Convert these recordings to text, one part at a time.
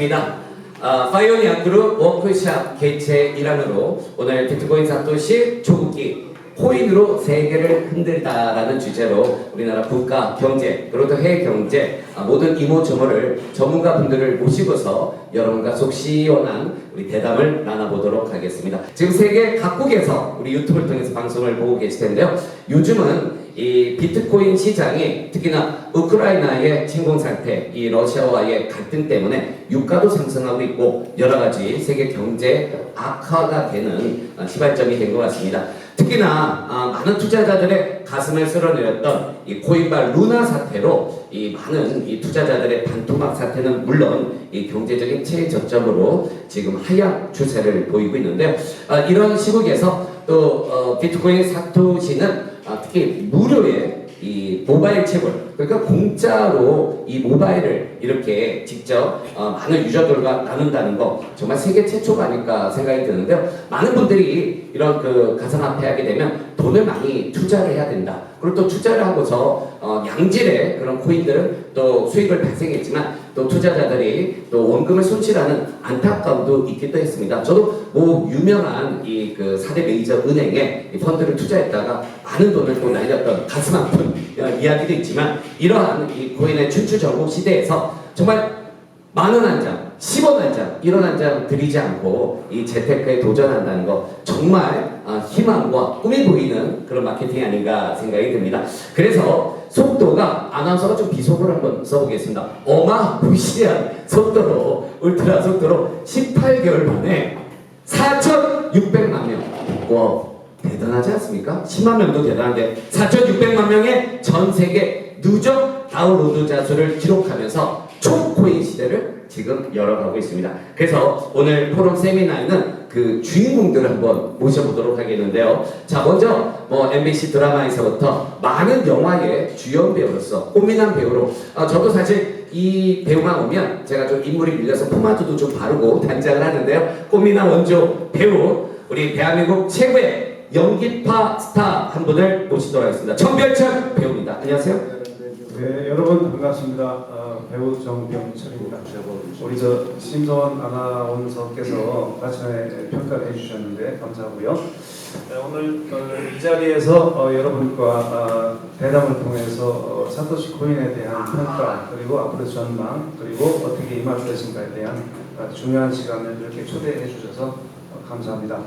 반갑습니다. 파이오니아 그룹 워크샵 개최 일환으로 오늘 비트코인 사토시 초국기 코인으로 세계를 흔들다라는 주제로 우리나라 국가 경제 그리고 또 해외 경제 모든 이모저모를 전문가분들을 모시고서 여러분과 속 시원한 우리 대담을 나눠보도록 하겠습니다. 지금 세계 각국에서 우리 유튜브를 통해서 방송을 보고 계실 텐데요. 요즘은 이 비트코인 시장이 특히나 우크라이나의 침공 상태, 이 러시아와의 갈등 때문에 유가도 상승하고 있고 여러 가지 세계 경제 악화가 되는 시발점이 된 것 같습니다. 특히나 많은 투자자들의 가슴을 쓸어내렸던 이 코인발 루나 사태로 이 많은 이 투자자들의 반토막 사태는 물론 이 경제적인 최저점으로 지금 하향 추세를 보이고 있는데요. 이런 시국에서 또 비트코인 사토시는 특히 무료의 이 모바일 채굴, 그러니까 공짜로 이 모바일을 이렇게 직접 많은 유저들과 나눈다는 거 정말 세계 최초가 아닐까 생각이 드는데요. 많은 분들이 이런 그 가상화폐 하게 되면 돈을 많이 투자를 해야 된다. 그리고 또 투자를 하고서 양질의 그런 코인들은 또 수익을 발생했지만 또 투자자들이 또 원금을 손실하는 안타까움도 있기도 했습니다. 저도 뭐 유명한 이 그 4대 메이저 은행에 이 펀드를 투자했다가 많은 돈을 또 날렸던 가슴 아픈 이야기도 있지만 이러한 이 코인의 춘추전국 시대에서 정말 10,000원 한 장, 10원 한 장, 1원 한 장 들이지 않고 이 재테크에 도전한다는 거 정말 희망과 꿈이 보이는 그런 마케팅이 아닌가 생각이 듭니다. 그래서 속도가 아나운서가 좀 비속어를 한번 써보겠습니다. 어마무시한 속도로 울트라 속도로 18개월 만에 4,600만 명. 와 대단하지 않습니까? 10만 명도 대단한데 4,600만 명의 전 세계 누적 다운로드자 수를 기록하면서 초코인 시대를 지금 열어가고 있습니다. 그래서 오늘 포럼 세미나에는 그 주인공들을 한번 모셔보도록 하겠는데요. 자, 먼저 MBC 드라마에서부터 많은 영화의 주연 배우로서 꽃미남 배우로 저도 사실 이 배우만 오면 제가 좀 인물이 밀려서 포마드도 좀 바르고 단장을 하는데요. 꽃미남 원조 배우 우리 대한민국 최고의 연기파 스타 한 분을 모시도록 하겠습니다. 정별천 배우입니다. 안녕하세요. 네, 여러분 반갑습니다. 배우 정병철입니다. 우리 심서원 아나운서께서 마침에 평가를 해주셨는데 감사하고요. 오늘 이 자리에서 여러분과 대담을 통해서 사토시 코인에 대한 평가 그리고 앞으로 전망 그리고 어떻게 임할 것인가에 대한 중요한 시간을 이렇게 초대해 주셔서 감사합니다.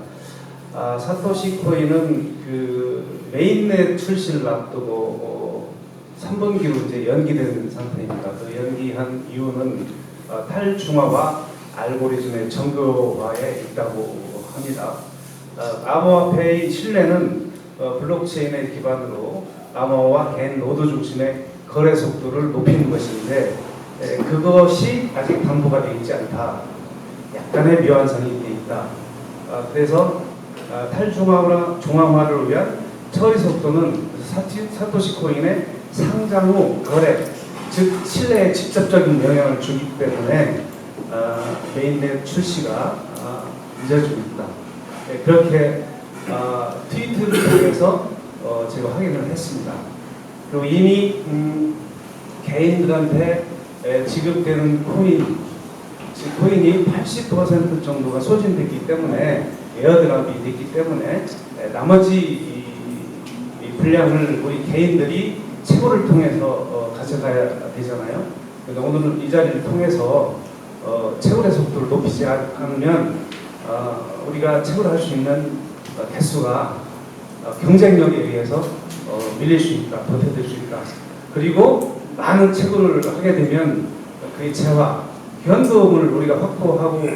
사토시 코인은 그 메인넷 출시를 앞두고 3분기로 이제 연기된 상태입니다. 그 연기한 이유는 탈중화와 알고리즘의 정교화에 있다고 합니다. 암호화폐의 신뢰는 블록체인의 기반으로 암호화와 개인 노드 중심의 거래 속도를 높이는 것인데 그것이 아직 담보가 되어 있지 않다. 약간의 미완성이 있다. 그래서 탈중화와 중앙화를 위한 처리 속도는 사토시 코인의 상장 후 거래, 즉 신뢰에 직접적인 영향을 주기 때문에 메인넷 출시가 늦어지고 있다. 그렇게 트위터를 통해서 제가 확인을 했습니다. 그리고 이미 개인들한테 지급되는 코인이 80% 정도가 소진됐기 때문에 에어드랍이 됐기 때문에 나머지 이 분량을 우리 개인들이 채굴을 통해서 가져가야 되잖아요. 그래서 오늘은 이 자리를 통해서 채굴의 속도를 높이지 않으면 우리가 채굴할 수 있는 개수가 경쟁력에 의해서 밀릴 수 있다, 버텨질 수 있다. 그리고 많은 채굴을 하게 되면 그의 재화, 현금을 우리가 확보하고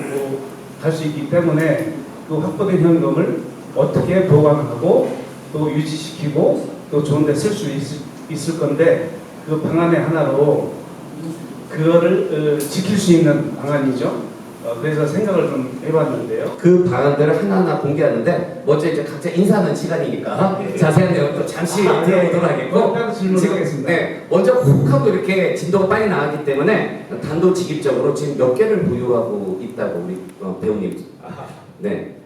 갈 수 있기 때문에 그 확보된 현금을 어떻게 보관하고 또 유지시키고 또 좋은 데 쓸 수 있을 건데 그 방안의 하나로 그거를 지킬 수 있는 방안이죠. 그래서 생각을 좀 해봤는데요. 그 방안들을 하나하나 공개하는데 먼저 이제 각자 인사하는 시간이니까 자세한 내용도 잠시 들어보도록 하겠고 지금 먼저 훅 하고 이렇게 진도가 빨리 나가기 때문에 단도직입적으로 지금 몇 개를 보유하고 있다고 우리 배우님. 네.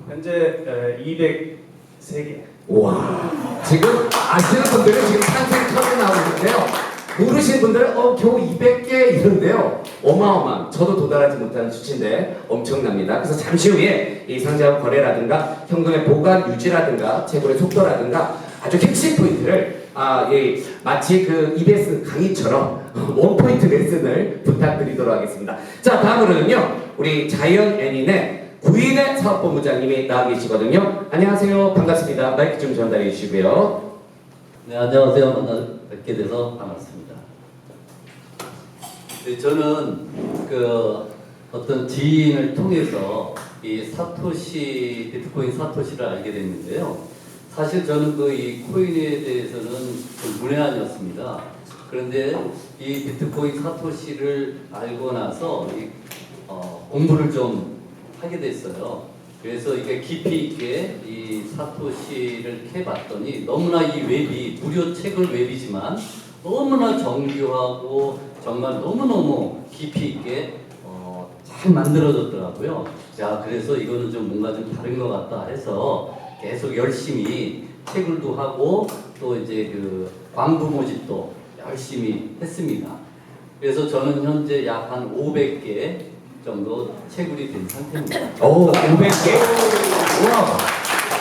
현재 203개. 와, 지금 아시는 분들은 지금 탄생 터져 나오고 있는데요. 모르시는 분들은 겨우 200개 이런데요. 어마어마한, 저도 도달하지 못하는 수치인데 엄청납니다. 그래서 잠시 후에 이 상자와 거래라든가 현금의 보관 유지라든가 채굴의 속도라든가 아주 핵심 포인트를 마치 그 EBS 강의처럼 원포인트 레슨을 부탁드리도록 하겠습니다. 자, 다음으로는요, 우리 자이언 애닌의 구인의 사업본부장님이 나와 계시거든요. 안녕하세요. 반갑습니다. 마이크 좀 전달해 주시고요. 네, 안녕하세요. 만나 뵙게 돼서 반갑습니다. 네, 저는 그 어떤 지인을 통해서 이 사토시, 비트코인 사토시를 알게 됐는데요. 사실 저는 그 이 코인에 대해서는 좀 문외한이었습니다. 그런데 이 비트코인 사토시를 알고 나서 공부를 좀 하게 됐어요. 그래서 이게 깊이 있게 이 사토시를 캐봤더니 너무나 이 웹이 무료 책을 웹이지만 너무나 정교하고 정말 너무너무 깊이 있게 잘 만들어졌더라고요. 자, 그래서 이거는 좀 뭔가 좀 다른 것 같다 해서 계속 열심히 채굴도 하고 또 이제 그 광부 모집도 열심히 했습니다. 그래서 저는 현재 약 한 500개 정도 채굴이 된 상태입니다. 오, 500개. 우와.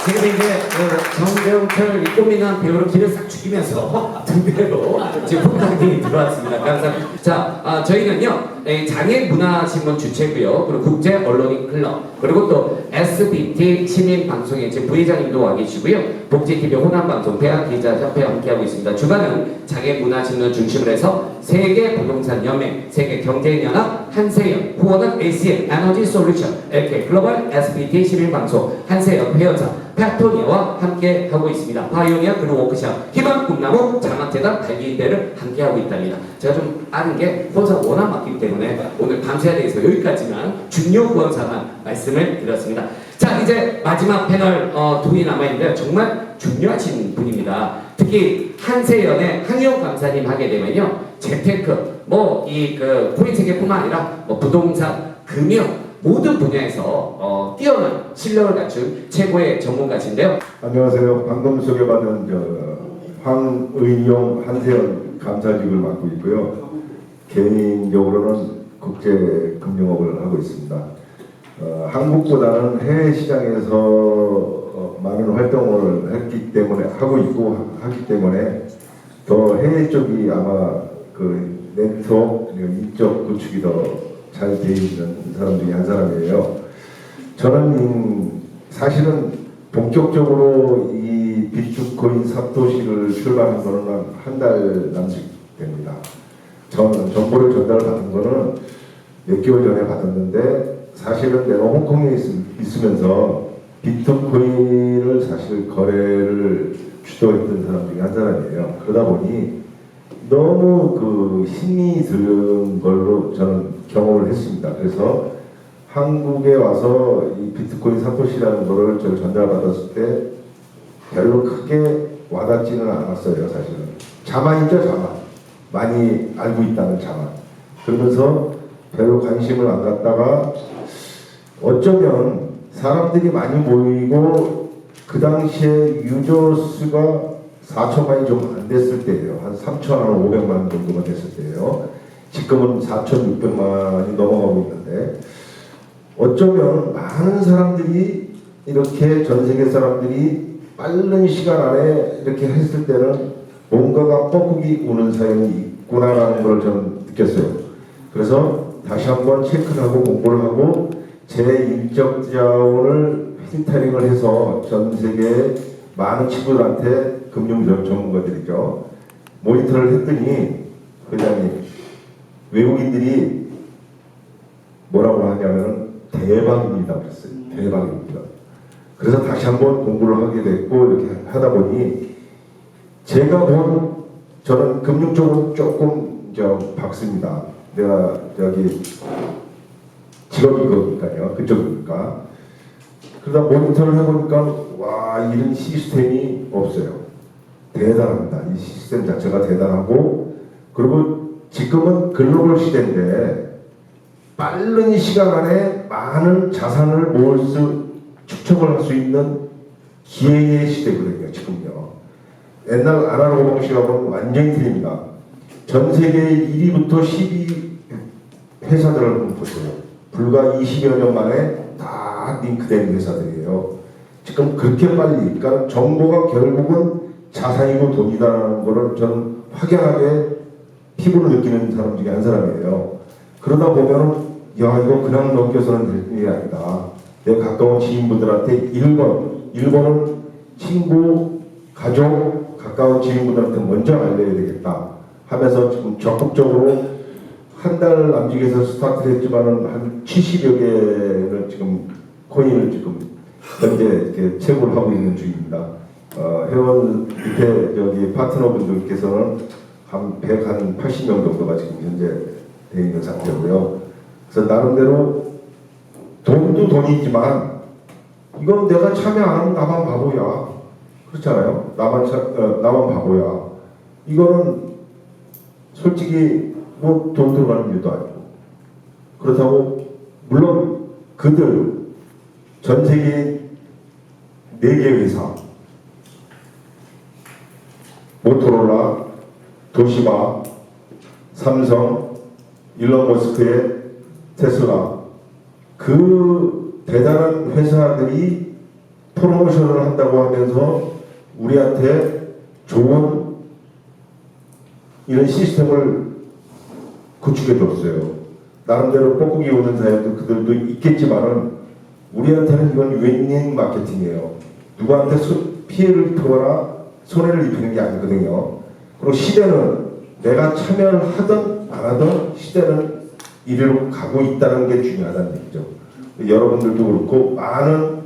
지금 이제 그 정대웅철 이 꽃미남 배우로 길을 싹 죽이면서 두 배로 지금 폭탄이 들어왔습니다. 감사합니다. 자, 저희는요, 장애문화신문 주최고요, 그리고 국제 언론인 클럽, 그리고 또 SBT 시민방송의 지금 부회장님도 와 계시고요, 복지TV 호남방송 대한기자협회 함께하고 있습니다. 주관은 장애문화신문 중심으로 해서 세계부동산연맹, 세계경제연합, 한세연, 후원은 ACM, 에너지솔루션, LK 글로벌, SBT 시민방송, 한세연 회원사, 페토니아와 함께 하고 있습니다. 파이오니아 그룹 워크샵, 희망 꿈나무 장학재단 발기인대를 함께 하고 있답니다. 제가 좀 아는 게 후원사 워낙 많기 때문에 오늘 밤새야 돼서 여기까지만 중요 후원사만 말씀을 드렸습니다. 자, 이제 마지막 패널 두 분이 남아있는데 정말 중요하신 분입니다. 특히 한세연의 항영 강사님 하게 되면요, 재테크, 그 코인 세계뿐만 아니라 부동산, 금융 모든 분야에서 뛰어난 실력을 갖춘 최고의 전문가신데요. 안녕하세요. 방금 소개받은 황의용 한세연 감사직을 맡고 있고요. 개인적으로는 국제금융업을 하고 있습니다. 한국보다는 해외 시장에서 많은 활동을 했기 때문에 하기 때문에 더 해외 쪽이 아마 그 네트워크 인적 구축이 더 잘 돼 있는 사람 중에 한 사람이에요. 저는 사실은 본격적으로 이 비트코인 사토시를 출발한 거는 한 달 남짓 됩니다. 저는 정보를 전달받은 거는 몇 개월 전에 받았는데, 사실은 내가 홍콩에 있으면서 비트코인을 사실 거래를 주도했던 사람 중에 한 사람이에요. 그러다 보니 너무 그 힘이 드는 걸로 저는 경험을 했습니다. 그래서 한국에 와서 이 비트코인 사토시라는 거를 제가 전달받았을 때 별로 크게 와닿지는 않았어요. 사실은 자만이죠, 자만. 많이 알고 있다는 자만. 그러면서 별로 관심을 안 갖다가 어쩌면 사람들이 많이 모이고 그 당시에 유저 수가 4천만이 좀 안 됐을 때예요. 한 3,500만 정도만 됐을 때예요. 지금은 4,600만이 넘어가고 있는데, 어쩌면 많은 사람들이 이렇게 전 세계 사람들이 빠른 시간 안에 이렇게 했을 때는 뭔가가 뻐꾸기 오는 사연이 있구나라는 걸 저는 느꼈어요. 그래서 다시 한번 체크를 하고 공부를 하고 제 인적 자원을 필터링을 해서 전 세계 많은 친구들한테 금융 전문가들이죠, 모니터를 했더니 회장님, 외국인들이 뭐라고 하냐면 대박입니다 그랬어요. 대박입니다. 그래서 다시 한번 공부를 하게 됐고, 이렇게 하다 보니 제가 저는 금융 쪽은 조금 박습니다. 내가 직업이 그거니까요. 그쪽이니까. 그러다 모니터를 해보니까 와, 이런 시스템이 없어요. 대단합니다. 이 시스템 자체가 대단하고, 그리고 지금은 글로벌 시대인데 빠른 시간 안에 많은 자산을 축적을 할 수 있는 기회의 시대거든요. 지금요. 옛날 아날로그 방식하고는 완전히 틀립니다. 전 세계 1위부터 10위 회사들을 한번 보세요. 불과 20여 년 만에 다 링크된 회사들이에요. 지금 그렇게 빨리, 그러니까 정보가 결국은 자산이고 돈이다라는 거를 저는 확연하게 피부로 느끼는 사람 중에 한 사람이에요. 그러다 보면은 야 이거 그냥 넘겨서는 될 일이 아니다. 내 가까운 지인분들한테 1번은 친구, 가족, 가까운 지인분들한테 먼저 알려야 되겠다 하면서 지금 적극적으로 한 달 남짓해서 스타트를 했지만은 한 70여 개를 지금 코인을 지금 현재 이렇게 채굴 하고 있는 중입니다. 회원 밑에 여기 파트너분들께서는 한 180명 정도가 지금 현재 되어 있는 상태고요. 그래서 나름대로 돈도 돈이지만 이건 내가 참여 안 하면 나만 바보야. 그렇잖아요. 나만 바보야. 이거는 솔직히 뭐 돈 들어가는 일도 아니고 그렇다고 물론 그들 전 세계 4개 회사 모토로라, 도시바, 삼성, 일론 머스크의 테슬라 그 대단한 회사들이 프로모션을 한다고 하면서 우리한테 좋은 이런 시스템을 구축해 줬어요. 나름대로 뻐꾸기 오는 사람들 그들도 있겠지만은 우리한테는 이건 윈윈 마케팅이에요. 누구한테 피해를 입거나 손해를 입히는 게 아니거든요. 그리고 시대는 내가 참여를 하든 안 하든 시대는 이리로 가고 있다는 게 중요하다는 얘기죠. 여러분들도 그렇고 많은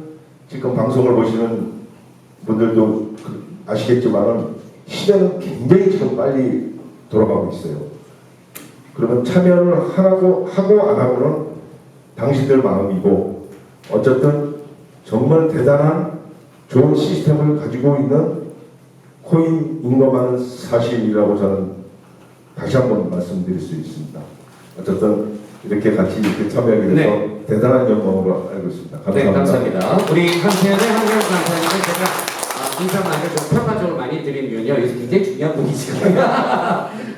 지금 방송을 보시는 분들도 아시겠지만은 시대는 굉장히 지금 빨리 돌아가고 있어요. 그러면 참여를 하고 안 하고는 당신들 마음이고 어쨌든 정말 대단한 좋은 시스템을 가지고 있는 코인인 것만은 사실이라고 저는 다시 한번 말씀드릴 수 있습니다. 어쨌든 이렇게 같이 이렇게 참여하게 돼서 네. 대단한 영광으로 알고 있습니다. 감사합니다. 네, 감사합니다. 우리 한태현의 한강 강사님은 제가 인사말을 좀 평가적으로 많이 드린 이유는요. 여기서 굉장히 중요한 분이시거든요.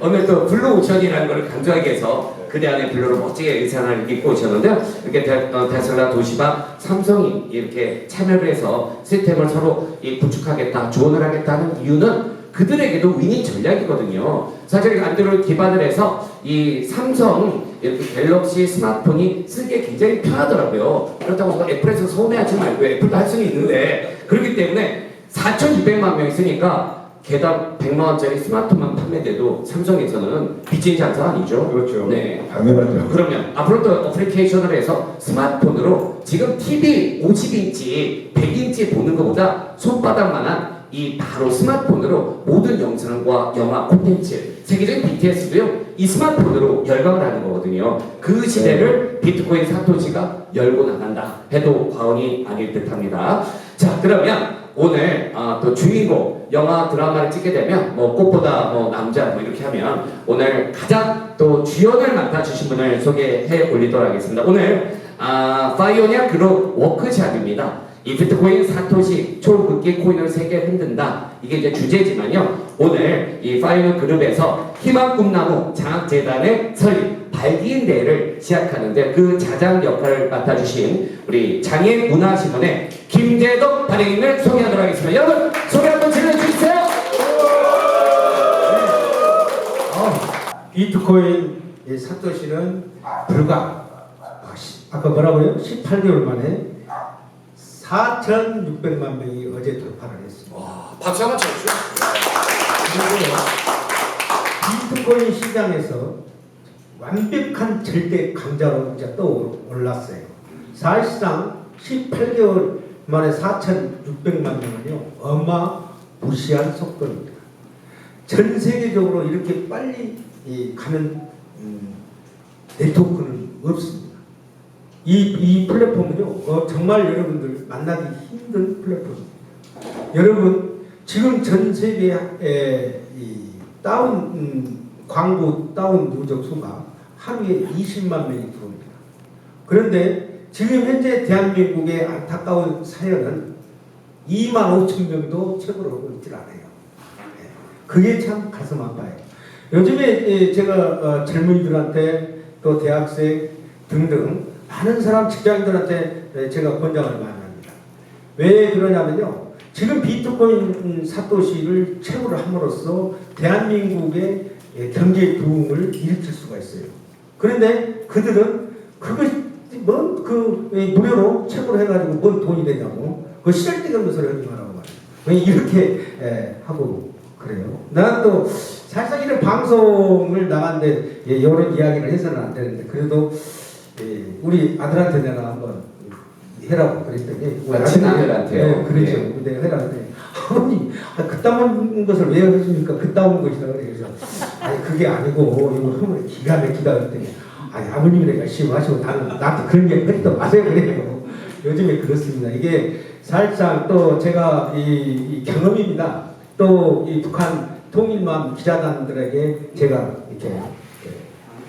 오늘 또 블루 오션이라는 걸 강조하기 위해서 그대 안에 블루로 멋지게 의상을 입고 오셨는데요. 이렇게 테슬라, 도시바, 삼성이 이렇게 참여를 해서 시스템을 서로 구축하겠다, 조언을 하겠다는 이유는 그들에게도 윈윈 전략이거든요. 사실 안드로이드 기반을 해서 이 삼성 이렇게 갤럭시 스마트폰이 쓰기에 굉장히 편하더라고요. 그렇다고 애플에서 서운해하지 말고 애플도 할 수는 있는데 그렇기 때문에 4,200만 명이 쓰니까 개당 100만 원짜리 스마트폰만 판매돼도 삼성에서는 빚진 장사 아니죠? 그렇죠. 네. 당연하죠. 그러면 앞으로 또 어플리케이션을 해서 스마트폰으로 지금 TV 50인치, 100인치 보는 것보다 손바닥만한 이 바로 스마트폰으로 모든 영상과 영화 콘텐츠 세계적인 BTS도요 이 스마트폰으로 열광을 하는 거거든요. 그 시대를 비트코인 사토시가 열고 나간다 해도 과언이 아닐 듯합니다. 자 그러면 오늘 또 주인공 영화 드라마를 찍게 되면 뭐 꽃보다 뭐 남자 뭐 이렇게 하면 오늘 가장 또 주연을 맡아주신 분을 소개해 올리도록 하겠습니다. 오늘 파이오니아 그룹 워크샵입니다. 이 비트코인 사토시 초급기 코인을 세계 흔든다 이게 이제 주제지만요 오늘 이 파이오니아 그룹에서 희망 꿈나무 장학재단의 설립 발기인 대회를 시작하는데 그 자장 역할을 맡아주신 우리 장애인 문화신문의 김재덕 발행인을 소개하도록 하겠습니다. 여러분 소개 한번 질러주세요. 비트코인 사토시는 불과 아까 뭐라고요? 18개월 만에 4,600만 명이 어제 돌파를 했습니다. 와, 박수 한번 쳐주세요. 비트코인 시장에서 완벽한 절대 강자로 이제 떠올랐어요. 사실상 18개월 만에 4,600만 명은요 어마무시한 속도입니다. 전 세계적으로 이렇게 빨리 가는 네트워크는 없습니다. 이 플랫폼은요 정말 여러분들 만나기 힘든 플랫폼입니다. 여러분 지금 전 세계에 광고 다운 누적 수가 하루에 20만 명이 들어옵니다. 그런데 지금 현재 대한민국의 안타까운 사연은 2만 5천 명도 채굴을 하고 있질 않아요. 그게 참 가슴 아파요. 요즘에 제가 젊은이들한테 또 대학생 등등 많은 사람 직장인들한테 제가 권장을 많이 합니다. 왜 그러냐면요. 지금 비트코인 사토시를 채굴을 함으로써 대한민국의 경제 부흥을 일으킬 수가 있어요. 그런데 그들은 무료로 채굴을 해가지고 뭔 돈이 되냐고 그 시잘데없는 소리 하지 말라고 말해요. 이렇게 하고 그래요. 난 또 사실 이런 방송을 나갔는데 이런 이야기를 해서는 안 되는데 그래도 우리 아들한테 내가 한번 해라고 그랬더니 친아들한테요? 그렇죠. 내가 해라고 했더니 아버님 그따운 것을 왜 해줍니까? 그따운 것이다 그래서 아니 그게 아니고 이거 하면 기가 막히다 그랬더니 아니 아버님이 열심히 하시고 나한테 그런 얘기 했다 마세요 그래요. 요즘에 그렇습니다. 이게 살짝 또 제가 이 경험입니다. 또 이 북한 통일만 기자단들에게 제가 이렇게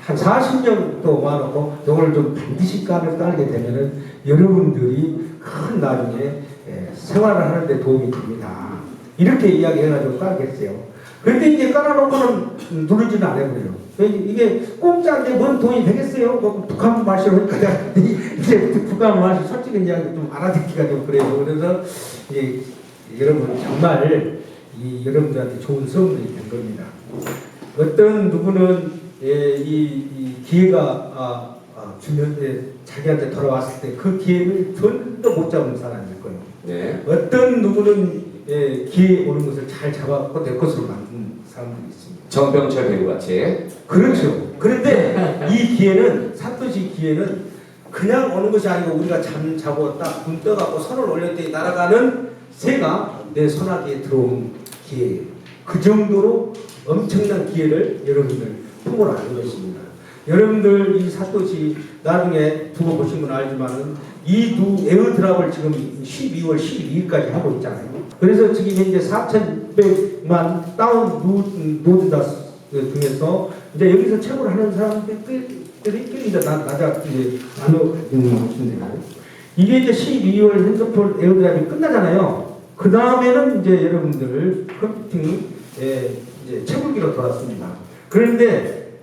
한 40년 또 모아놓고 이걸 좀 반드시 깔게 되면은 여러분들이 큰 나중에 생활을 하는데 도움이 됩니다. 이렇게 이야기해가지고 깔겠어요. 그런데 이제 깔아놓고는 누르지는 않아버려요. 이게 공짜인데 뭔 돈이 되겠어요? 북한 말씨로 하니까 이제 북한 말씨 솔직히 이야기 좀 알아듣기가 좀 그래요. 그래서 이제 여러분 정말 여러분들한테 좋은 선물이 된 겁니다. 어떤 누구는 이 기회가 주면 자기한테 돌아왔을 때 그 기회를 전혀 못 잡은 사람일 거예요. 네. 어떤 누구는 기회 오는 것을 잘 잡았고 내 것으로 만든 사람들이 있습니다. 정병철 배우 같이. 그렇죠. 그런데 이 기회는 사토시 기회는 그냥 오는 것이 아니고 우리가 잠 자고 딱 눈 떠갖고 손을 올렸더니 날아가는 새가 내 손아귀에 들어온 기회예요. 그 정도로 엄청난 기회를 여러분들 품으러 가는 것입니다. 여러분들 이 사토시 나중에 두고 보신 분 알지만은 이 에어드랍을 지금 12월 12일까지 하고 있잖아요. 그래서 지금 현재 4,100만 다운 노드다 중에서 이제 여기서 채굴을 하는 사람들이 이제 나자 이제 나눠주는데요. 이게 이제 12월 핸드폰 에어드랍이 끝나잖아요. 그 다음에는 이제 여러분들 컴퓨팅이 이제 채굴기로 돌았습니다. 그런데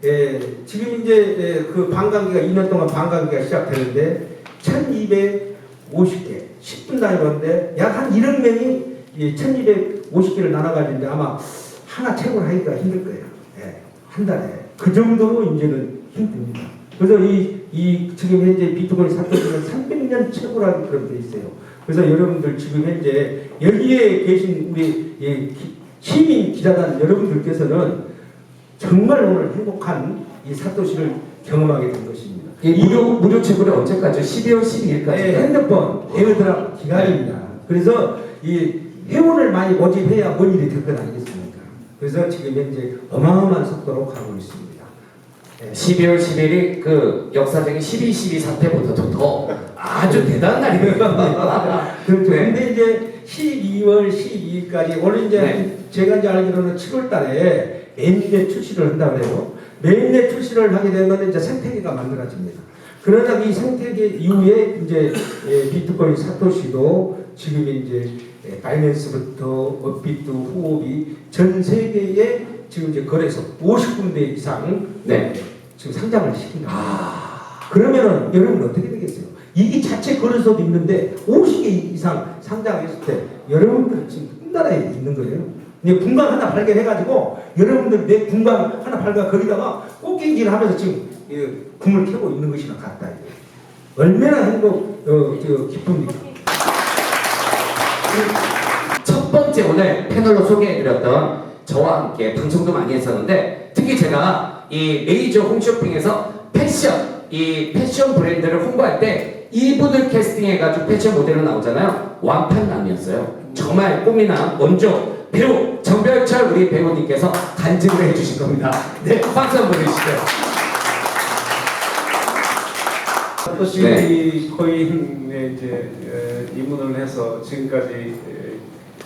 지금 이제 그 반감기가 2년 동안 반감기가 시작되는데 1,250개 10분 단위로인데 약 한 1억 명이 1,250개를 나눠가지고 이제 아마 하나 채굴하기가 힘들 거예요. 한 달에 그 정도로 이제는 힘듭니다. 그래서 이 지금 현재 비트코인 사토시는 300년 채굴하기 그런 데 있어요. 그래서 여러분들 지금 현재 여기에 계신 우리 시민 기자단 여러분들께서는 정말 오늘 행복한 이 사토시를 경험하게 된 것입니다. 이 무료 채굴이 언제까지? 12월 12일까지. 핸드폰 에어드랍 기간입니다. 그래서 이 회원을 많이 모집해야 뭔 일이 될 건 아니겠습니까? 그래서 지금 현재 어마어마한 속도로 가고 있습니다. 12월 10일이 그 역사적인 12.12 사태보다도 더 아주 대단한 날입니다. 그렇죠. 네. 근데 이제 12월 12일까지 원래 이제 네. 제가 이제 알기로는 7월 달에 매일내 출시를 한다고 해요. 매일내 출시를 하게 되면 이제 생태계가 만들어집니다. 그러나 이 생태계 이후에 이제 비트코인 사토시도 지금 이제 바이낸스부터 업비트, 후오비 전 세계에 지금 이제 거래소 50군데 이상 네. 지금 상장을 시킨다. 그러면은 여러분 어떻게 되겠어요? 이 자체 거래소도 있는데 50개 이상 상장했을 때 여러분들 지금 우리나라에 있는 거예요. 분광 하나 발견해가지고 여러분들 내 분광 하나 발견 거기다가 꽃게임질을 하면서 지금 금을 캐고 있는 것이나 같다. 얼마나 기쁩니까? 첫 번째 오늘 패널로 소개해드렸던 저와 함께 방송도 많이 했었는데 특히 제가 이 메이저 홈쇼핑에서 이 패션 브랜드를 홍보할 때 이분을 캐스팅해가지고 패션 모델로 나오잖아요. 완판남이었어요. 정말 꿈이나 원조 배우 정별철 우리 배우님께서 간증을 해주신 겁니다. 네, 박수 한번 해주시죠. 사토시 네. 코인에 이제 입문을 해서 지금까지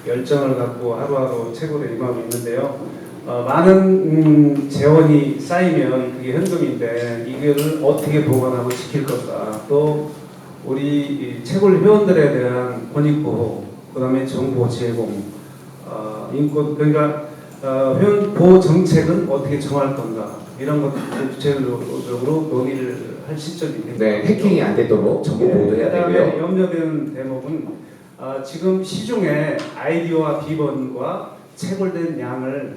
열정을 갖고 하루하루 채굴에 임하고 있는데요. 많은 재원이 쌓이면 그게 현금인데 이거를 어떻게 보관하고 지킬 것까, 또 우리 채굴 회원들에 대한 권익 보호, 그다음에 정보 제공, 인권, 그러니까 회원 보호 정책은 어떻게 정할 건가, 이런 것들 구체적으로 논의를 할 시점이 됩니다. 네, 해킹이 안 되도록 정보 보호해야 그다음에 되고요. 염려되는 대목은 지금 시중에 아이디어와 비번과 채굴된 양을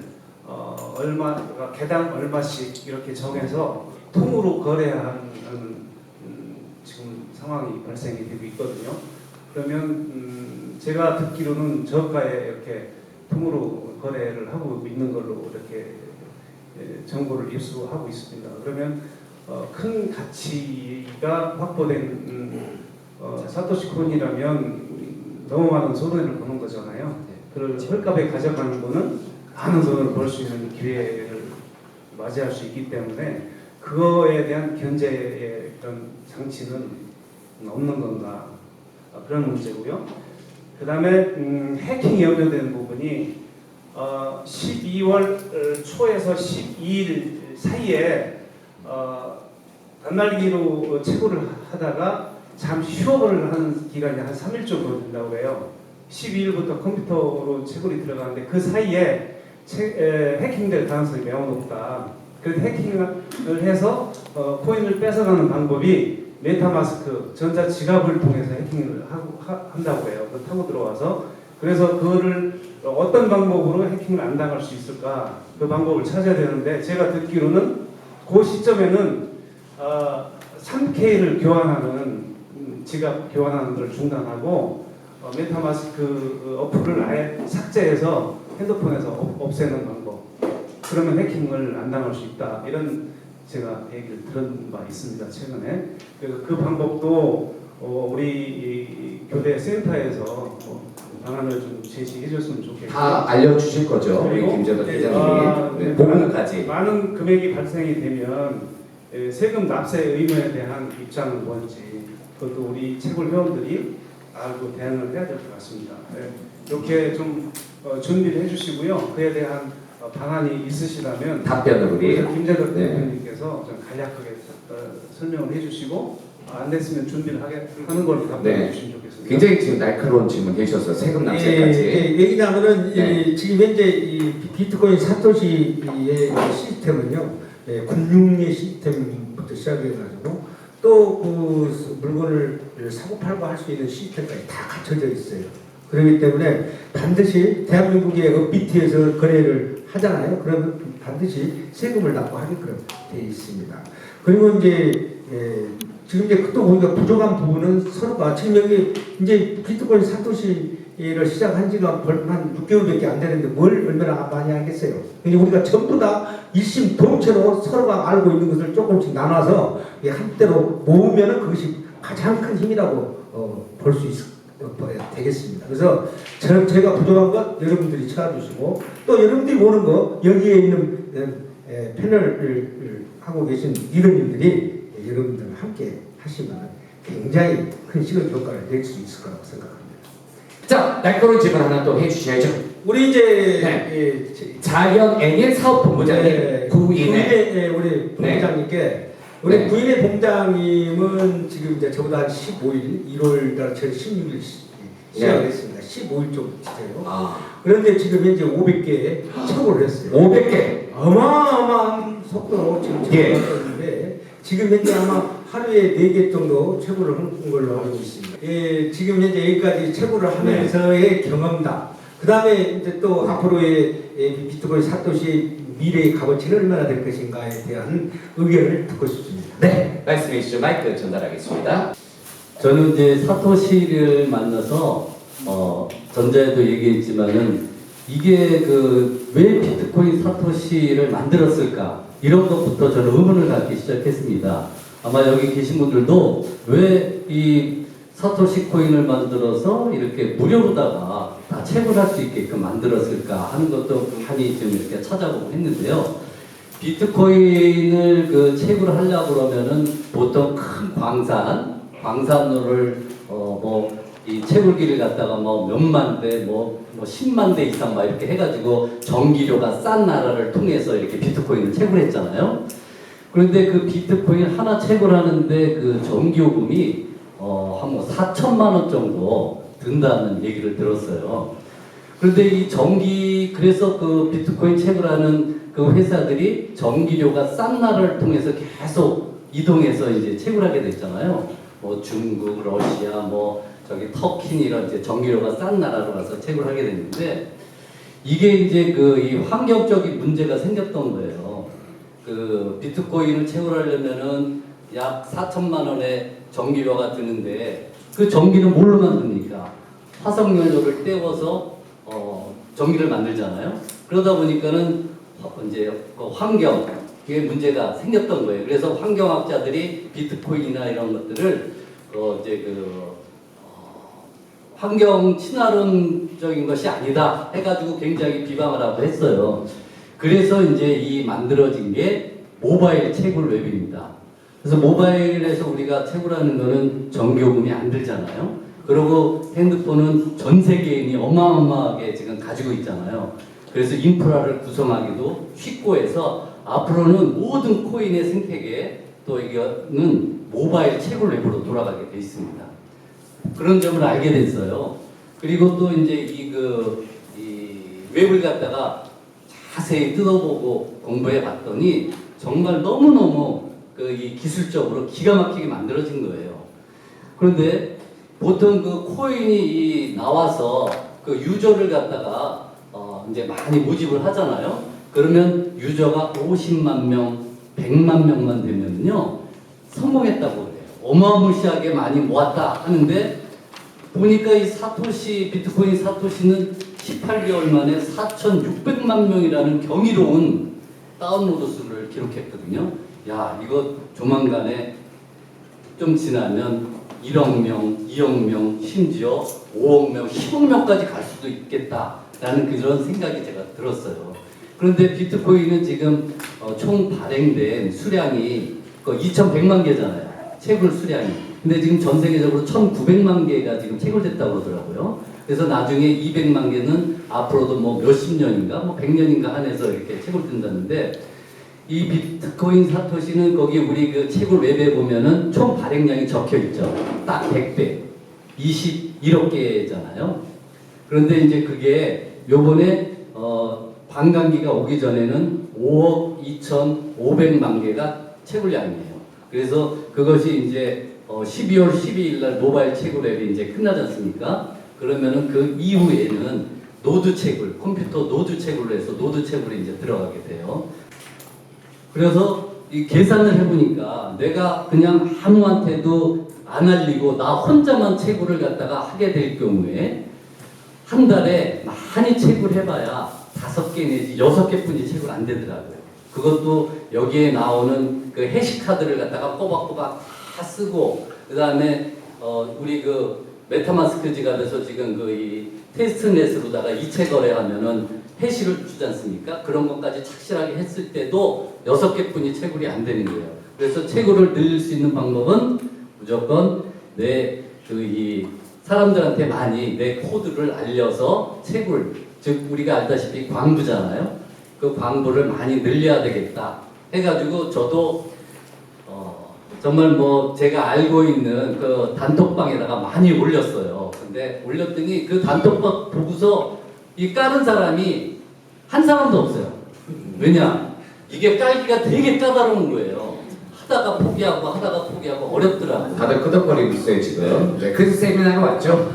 개당 얼마씩 이렇게 정해서 통으로 거래하는 지금 상황이 발생이 되고 있거든요. 그러면 제가 듣기로는 저가에 이렇게 통으로 거래를 하고 있는 걸로 이렇게 정보를 입수하고 있습니다. 그러면 큰 가치가 확보된 사토시 코인이라면 너무 많은 손해를 보는 거잖아요. 그걸 헐값에 가져가는 거는 많은 돈을 벌 수 있는 기회를 맞이할 수 있기 때문에 그거에 대한 견제의 그런 장치는 없는 건가 그런 문제고요. 그 다음에 해킹이 염려되는 부분이 12월 초에서 12일 사이에 단날기로 채굴을 하다가 잠시 휴업을 하는 기간이 한 3일 정도 된다고 해요. 12일부터 컴퓨터로 채굴이 들어가는데 그 사이에 해킹될 가능성이 매우 높다. 그래서 해킹을 해서 코인을 뺏어가는 방법이 메타마스크 전자지갑을 통해서 해킹을 한다고 해요. 그거 타고 들어와서 그래서 그거를 어떤 방법으로 해킹을 안 당할 수 있을까 그 방법을 찾아야 되는데 제가 듣기로는 그 시점에는 3K를 교환하는 지갑 교환하는 걸 중단하고 메타마스크 어플을 아예 삭제해서 핸드폰에서 없애는 방법 그러면 해킹을 안 당할 수 있다 이런 제가 얘기를 들은 바 있습니다 최근에. 그래서 그 방법도 우리 교대 센터에서 방안을 좀 제시해 줬으면 좋겠고 다 알려주실 거죠, 우리 그리고 김재덕 회장님이. 보험까지. 많은 금액이 발생이 되면 세금 납세 의무에 대한 입장은 뭔지 그것도 우리 채굴 회원들이 알고 대응을 해야 될 것 같습니다. 이렇게 좀 준비를 해주시고요. 그에 대한 방안이 있으시다면 답변을 우리 김재덕 네. 대표님께서 좀 간략하게 설명을 해주시고 안 됐으면 준비를 하는 걸로 답변해 네. 주시면 좋겠습니다. 굉장히 지금 날카로운 질문 해주셨어요. 세금 납세까지. 얘기냐면은 네. 지금 현재 이 비트코인 사토시의 시스템은요, 금융의 시스템부터 시작해가지고 또 그 물건을 사고 팔고 할 수 있는 시스템까지 다 갖춰져 있어요. 그렇기 때문에 반드시 대한민국의 업비트에서 거래를 하잖아요. 그러면 반드시 세금을 납부하게끔 되어 있습니다. 그리고 이제 지금 이제 또 우리가 부족한 부분은 서로가 지금 여기 이제 비트코인 사토시를 시작한 지가 한 6개월밖에 안 되는데 뭘 얼마나 많이 하겠어요. 근데 우리가 전부 다 일심동체로 서로가 알고 있는 것을 조금씩 나눠서 한때로 모으면은 그것이 가장 큰 힘이라고 볼 수 되겠습니다. 그래서 제가 부족한 것 여러분들이 찾아주시고 또 여러분들이 보는 거 여기에 있는 패널을 하고 계신 리더님들이 여러분들과 함께 하시면 굉장히 큰 시너지 효과를 낼 수 있을 거라고 생각합니다. 자, 날카로운 질문 하나 또 해주셔야죠. 우리 이제 네. 자연NL 사업본부장님 구인의 우리 네. 본부장님께 우리 네. 구인의 본부장님은 지금 이제 저보다 한 15일 1월달 저희 16일 시작을 했습니다. 15일 좀 지세요. 그런데 지금 현재 500개 채굴을 했어요. 500개. 어마어마한 속도로 지금 예. 채굴을 했는데 지금 현재 아마 하루에 4개 정도 채굴을 한 걸로 알고 있습니다. 지금 현재 여기까지 채굴을 하면서의 경험담. 그 다음에 이제 또 앞으로의 비트코인 사토시의 미래의 값어치는 얼마나 될 것인가에 대한 의견을 듣고 싶습니다. 네, 말씀해 주시죠. 마이크 전달하겠습니다. 저는 이제 사토시를 만나서 전자에도 얘기했지만은 이게 왜 비트코인 사토시를 만들었을까 이런 것부터 저는 의문을 갖기 시작했습니다. 아마 여기 계신 분들도 왜 이 사토시 코인을 만들어서 이렇게 무료로다가 다 채굴할 수 있게끔 만들었을까 하는 것도 많이 좀 이렇게 찾아보고 했는데요. 비트코인을 채굴하려고 그러면은 보통 큰 광산로를 이 채굴기를 갖다가 몇만 대, 10만 대 이상 막 이렇게 해가지고 전기료가 싼 나라를 통해서 이렇게 비트코인을 채굴했잖아요. 그런데 그 비트코인 하나 채굴하는데 그 전기요금이 한 4천만 원 정도 든다는 얘기를 들었어요. 그런데 이 그래서 그 비트코인 채굴하는 그 회사들이 전기료가 싼 나라를 통해서 계속 이동해서 이제 채굴하게 됐잖아요. 뭐 중국, 러시아, 뭐 저기 터키 이런 이제 전기료가 싼 나라로 가서 채굴하게 됐는데 이게 이제 그 이 환경적인 문제가 생겼던 거예요. 그 비트코인을 채굴하려면은 약 4천만 원의 전기료가 드는데 그 전기는 뭘로 만듭니까? 화석연료를 떼워서 전기를 만들잖아요. 그러다 보니까는 이제 환경에 문제가 생겼던 거예요. 그래서 환경학자들이 비트코인이나 이런 것들을 이제 환경 친화론적인 것이 아니다 해가지고 굉장히 비방을 하고 했어요. 그래서 이제 이 만들어진 게 모바일 채굴 웹입니다. 그래서 모바일에서 우리가 채굴하는 거는 전기요금이 안 들잖아요. 그리고 핸드폰은 전 세계인이 어마어마하게 지금 가지고 있잖아요. 그래서 인프라를 구성하기도 쉽고 해서 앞으로는 모든 코인의 생태계에 또 이거는 모바일 채굴 웹으로 돌아가게 돼 있습니다. 그런 점을 알게 됐어요. 그리고 또 이제 이 웹을 갖다가 자세히 뜯어보고 공부해 봤더니 정말 너무너무 이 기술적으로 기가 막히게 만들어진 거예요. 그런데 보통 그 코인이 나와서 그 유저를 갖다가 이제 많이 모집을 하잖아요. 그러면 유저가 50만 명, 100만 명만 되면요 성공했다고 그래요. 어마무시하게 많이 모았다 하는데 보니까 이 비트코인 사토시는 18개월 만에 4,600만 명이라는 경이로운 다운로드 수를 기록했거든요. 야, 이거 조만간에 좀 지나면 1억 명, 2억 명, 심지어 5억 명, 10억 명까지 갈 수도 있겠다라는 그런 생각이 제가 들었어요. 그런데 비트코인은 지금 총 발행된 수량이 2,100만 개잖아요. 채굴 수량이. 근데 지금 전 세계적으로 1,900만 개가 지금 채굴됐다고 그러더라고요. 그래서 나중에 200만 개는 앞으로도 뭐 몇십 년인가, 뭐 100년인가 한해서 이렇게 채굴된다는데 이 비트코인 사토시는 거기 우리 그 채굴 웹에 보면은 총 발행량이 적혀 있죠. 딱 100배, 21억 개잖아요. 그런데 이제 그게 요번에 반감기가 오기 전에는 5억 2,500만 개가 채굴량이에요. 그래서 그것이 이제 12월 12일 날 모바일 채굴 앱이 이제 끝나지 않습니까? 그러면은 그 이후에는 노드 채굴, 컴퓨터 노드 채굴을 해서 노드 채굴에 이제 들어가게 돼요. 그래서 이 계산을 해보니까 내가 그냥 아무한테도 안 알리고 나 혼자만 채굴을 갖다가 하게 될 경우에 한 달에 많이 채굴해봐야 5개 내지 6개뿐이 채굴 안 되더라고요. 그것도 여기에 나오는 그 해시카드를 갖다가 꼬박꼬박 다 쓰고 그 다음에 우리 그 메타마스크지가 돼서 지금 이 테스트넷으로다가 이체 거래하면은 해시를 주지 않습니까? 그런 것까지 착실하게 했을 때도 6개뿐이 채굴이 안 되는 거예요. 그래서 채굴을 늘릴 수 있는 방법은 무조건 이 사람들한테 많이 내 코드를 알려서 채굴, 즉 우리가 알다시피 광부잖아요. 그 광부를 많이 늘려야 되겠다 해가지고 저도 정말 뭐 제가 알고 있는 그 단톡방에다가 많이 올렸어요. 근데 올렸더니 그 단톡방 보고서 이 까는 사람이 한 사람도 없어요. 왜냐? 이게 깔기가 되게 까다로운 거예요. 하다가 포기하고 어렵더라고요. 다들 끄덕거리고 있어요 지금. 네, 그래서 세미나가 왔죠.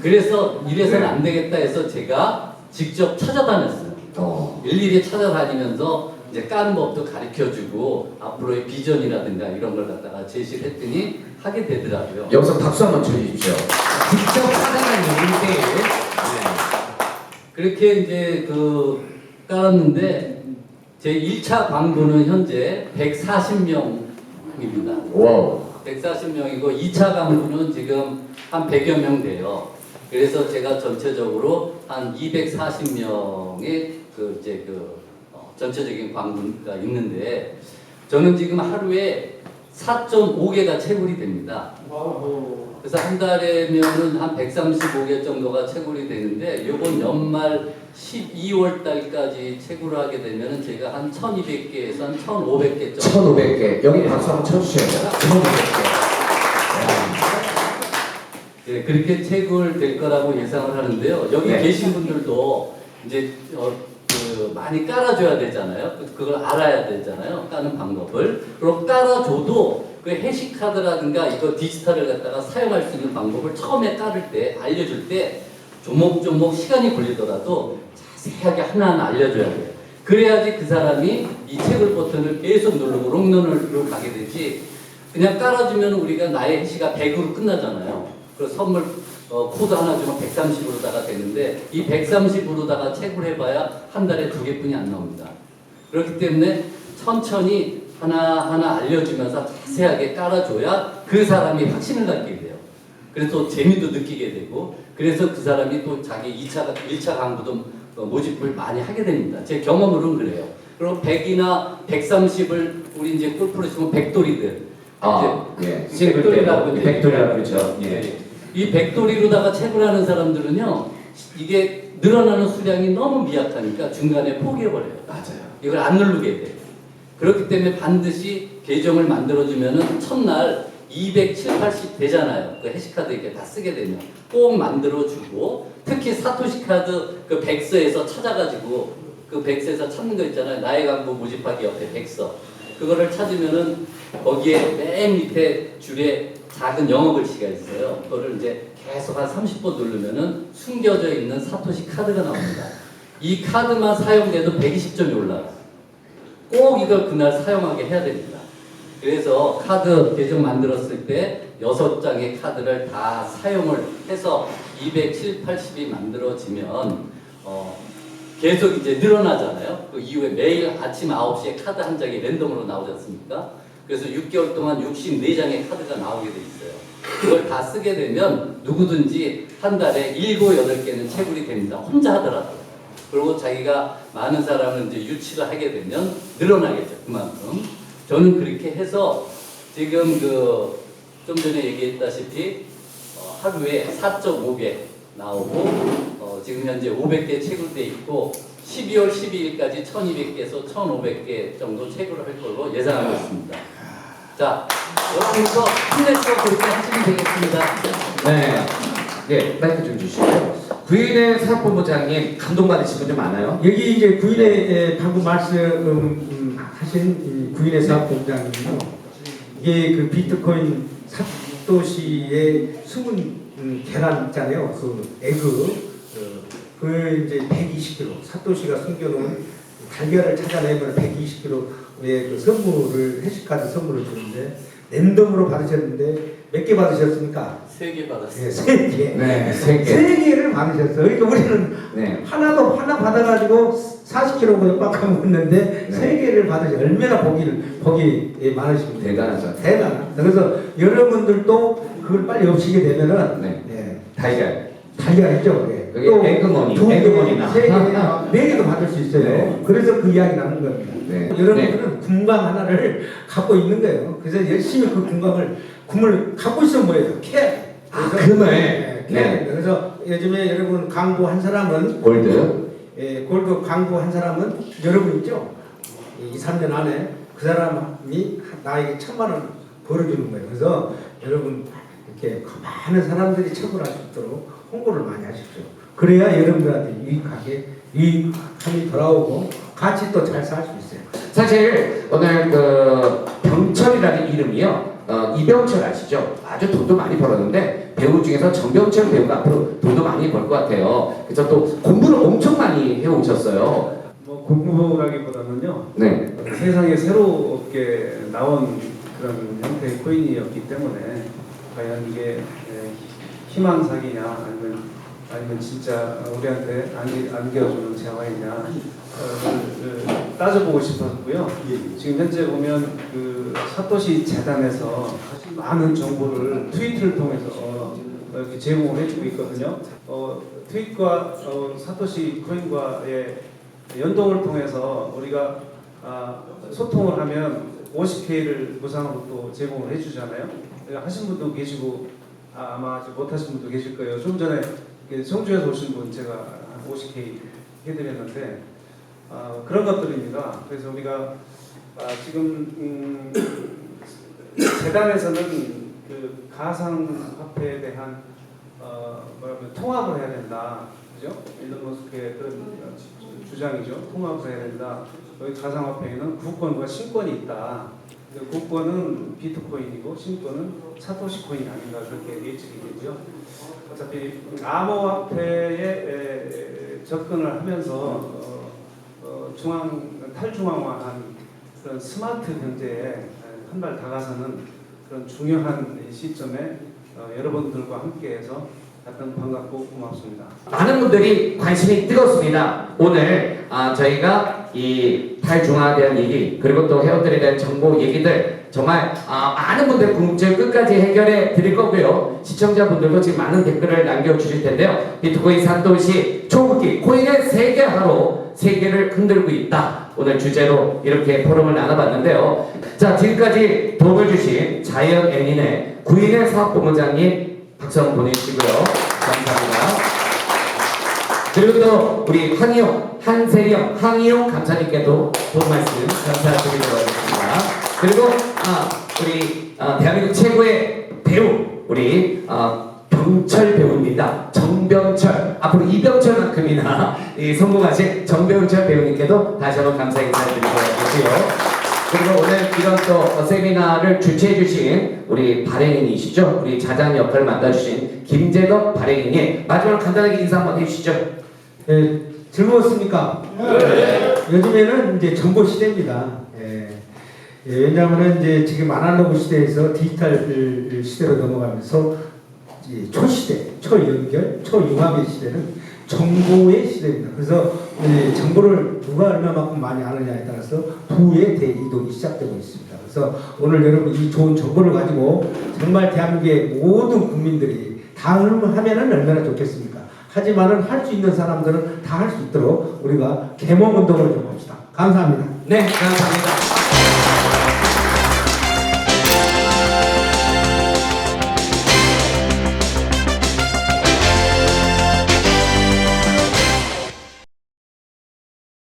그래서 이래서는 안 되겠다 해서 제가 직접 찾아다녔어요. 일일이 찾아다니면서 이제 까는 법도 가르쳐주고 앞으로의 비전이라든가 이런 걸 갖다가 제시를 했더니 하게 되더라고요. 여기서 박수 한번 쳐주십시오. 직접 찾아다니는 1대1. 그렇게 이제 깔았는데 제 1차 광부는 현재 140명입니다. 와우. 140명이고 2차 광부는 지금 한 100여 명 돼요. 그래서 제가 전체적으로 한 240명의 전체적인 광부가 있는데 저는 지금 하루에 4.5개가 채굴이 됩니다. 그래서 한 달에면은 한 135개 정도가 채굴이 되는데 요번 연말 12월 달까지 채굴을 하게 되면은 제가 한 1,200개에서 한 1,500개 정도. 1,500개. 여기 박수 한번 쳐주셔야 돼요. 1,500개. 예, 그렇게 채굴될 거라고 예상을 하는데요. 여기 네. 계신 분들도 이제 많이 깔아줘야 되잖아요. 그걸 알아야 되잖아요. 까는 방법을. 그리고 깔아줘도 그 해시카드라든가 이거 디지털을 갖다가 사용할 수 있는 방법을 처음에 깔을 때 알려줄 때 조목조목 시간이 걸리더라도 자세하게 하나하나 알려줘야 돼요. 그래야지 그 사람이 이 채굴 버튼을 계속 누르고 롱런으로 가게 되지. 그냥 깔아주면 우리가 나의 해시가 100으로 끝나잖아요. 그 선물 코드 하나 주면 130으로다가 되는데 이 130으로다가 채굴해봐야 한 달에 2개뿐이 안 나옵니다. 그렇기 때문에 천천히 하나하나 알려주면서 자세하게 깔아줘야 그 사람이 확신을 갖게 돼요. 그래서 재미도 느끼게 되고 그래서 그 사람이 또 자기 1차 강부도 모집을 많이 하게 됩니다. 제 경험으로는 그래요. 그리고 100이나 130을 우리 이제 골프로 치면 백돌이들 예. 백돌이라고 이제 백돌이라고 그렇죠. 예. 예. 이 백돌이로다가 채굴하는 사람들은요 이게 늘어나는 수량이 너무 미약하니까 중간에 포기해버려요. 맞아요. 이걸 안 누르게 돼. 그렇기 때문에 반드시 계정을 만들어주면은 첫날 270, 80 되잖아요. 그 해시카드 이렇게 다 쓰게 되면 꼭 만들어주고 특히 사토시 카드 그 백서에서 찾아가지고 그 백서에서 찾는 거 있잖아요. 나의 강부 모집하기 옆에 백서 그거를 찾으면은 거기에 맨 밑에 줄에 작은 영어 글씨가 있어요. 그거를 이제 계속 한 30번 누르면은 숨겨져 있는 사토시 카드가 나옵니다. 이 카드만 사용돼도 120점이 올라가요. 꼭 이걸 그날 사용하게 해야 됩니다. 그래서 카드 계정 만들었을 때 6장의 카드를 다 사용을 해서 270, 80이 만들어지면 계속 이제 늘어나잖아요. 그 이후에 매일 아침 9시에 카드 한 장이 랜덤으로 나오지 않습니까? 그래서 6개월 동안 64장의 카드가 나오게 돼 있어요. 그걸 다 쓰게 되면 누구든지 한 달에 7, 8개는 채굴이 됩니다. 혼자 하더라도. 그리고 자기가 많은 사람을 이제 유치를 하게 되면 늘어나겠죠. 그만큼. 저는 그렇게 해서 지금 좀 전에 얘기했다시피 하루에 4.5개 나오고 지금 현재 500개 채굴돼 있고 12월 12일까지 1200개에서 1500개 정도 채굴을 할 걸로 예상하고 있습니다. 자, 여러분도 힘내서 그렇게 하시면 되겠습니다. 네. 네, 마이크 좀 주시고요. 부인의 사업본부장님 감동받으신 분 좀 많아요? 여기 이제 구인의 방금 말씀하신 구인의 사업본부장님은요. 이게 그 비트코인 사토시의 숨은 계란 있잖아요. 그 에그 그 이제 120kg 사토시가 숨겨놓은 달걀을 찾아내면 120kg의 그 선물을 해시카드 선물을 주는데 랜덤으로 받으셨는데 몇 개 받으셨습니까? 3개 받았어요. 네, 3개. 네, 3개. 3개를 받으셨어요. 그러니까 우리는 네. 하나 받아가지고 40kg 빡 먹는데 네. 3개를 받으셔. 얼마나 복이 많으시면 대단하죠. 대단하다. 그래서 여러분들도 그걸 빨리 없이게 되면은 네. 달걀. 달걀이죠. 예. 그게 에그머니, 에그머니나. 3개, 4개도 받을 수 있어요. 네. 그래서 그 이야기 나눈 겁니다. 네. 여러분들은 군밤 하나를 갖고 있는 거예요. 그래서 열심히 그 군밤을 갖고 있으면 뭐예요? 캐. 금을. 네. 네. 그래서 요즘에 여러분 강구 한 사람은 골드. 골드 강구 한 사람은 여러분 있죠? 2, 3년 안에 그 사람이 나에게 1000만 원 벌어주는 거예요. 그래서 여러분 이렇게 많은 사람들이 처벌할 수 있도록 홍보를 많이 하십시오. 그래야 여러분들한테 유익함이 돌아오고 같이 또 잘 살 수 있어요. 사실 오늘 그 병철이라는 이름이요. 이병철 아시죠? 아주 돈도 많이 벌었는데 배우 중에서 정병철 배우가 앞으로 돈도 많이 벌 것 같아요. 그래서 또 공부를 엄청 많이 해오셨어요. 뭐 공부라기보다는요. 네. 세상에 새롭게 나온 그런 형태의 코인이었기 때문에 과연 이게 희망사기냐 아니면 진짜 우리한테 안겨주는 재화이냐 따져보고 싶었고요. 지금 현재 보면 그 사토시 재단에서 아주 많은 정보를 트윗을 통해서 이렇게 제공을 해주고 있거든요. 트윗과 사토시 코인과의 연동을 통해서 우리가 소통을 하면 50K를 무상으로 또 제공을 해주잖아요. 하신 분도 계시고 아마 못하신 분도 계실 거예요. 좀 전에 성주에서 오신 분 제가 50K 해드렸는데 그런 것들입니다. 그래서 우리가 지금 재단에서는 그 가상화폐에 대한 뭐라면 통합을 해야 된다, 그죠? 일론 머스크의 그런 주장이죠. 통합을 해야 된다. 여기 가상화폐에는 구권과 신권이 있다. 구권은 비트코인이고 신권은 사토시 코인이 아닌가 그렇게 예측이 되고요. 어차피 암호화폐에 접근을 하면서 탈중앙화한 그런 스마트 경제에 한 발 다가서는 그런 중요한 시점에 여러분들과 함께해서 하여튼 반갑고 고맙습니다. 많은 분들이 관심이 뜨겁습니다. 오늘 저희가 이 탈중화에 대한 얘기 그리고 또 회원들에 대한 정보 얘기들 정말 많은 분들 궁금증 끝까지 해결해 드릴 거고요. 시청자분들도 지금 많은 댓글을 남겨주실 텐데요. 비트코인 사토시 초급기 코인의 세계화로 세계를 흔들고 있다. 오늘 주제로 이렇게 포럼을 나눠봤는데요. 자, 지금까지 도움을 주신 자이언 애닌의 구인의 사업본부장님 박수 한번 보내주시고요. 감사합니다. 그리고 또 우리 한세령, 항이용 감사님께도 도움 말씀 감사드리도록 하겠습니다. 그리고 우리 대한민국 최고의 배우 우리 병철 배우입니다. 정병철, 앞으로 이병철만큼이나 성공하신 정병철 배우님께도 다시 한번 감사 인사드리도록 하겠고요. 그리고 오늘 이런 또 세미나를 주최해주신 우리 발행인이시죠? 우리 자장 역할을 맡아주신 김재덕 발행인님 마지막으로 간단하게 인사 한번 해주시죠. 네, 즐거웠습니까? 네. 요즘에는 이제 정보 시대입니다. 왜냐하면 이제 지금 아날로그 시대에서 디지털 시대로 넘어가면서 이제 초시대, 초연결, 초융합의 시대는 정보의 시대입니다. 그래서 정보를 누가 얼마만큼 많이 아느냐에 따라서 부의 대이동이 시작되고 있습니다. 그래서 오늘 여러분 이 좋은 정보를 가지고 정말 대한민국의 모든 국민들이 다 하면은 얼마나 좋겠습니까? 하지만은 할 수 있는 사람들은 다 할 수 있도록 우리가 계몽 운동을 좀 합시다. 감사합니다. 네, 감사합니다.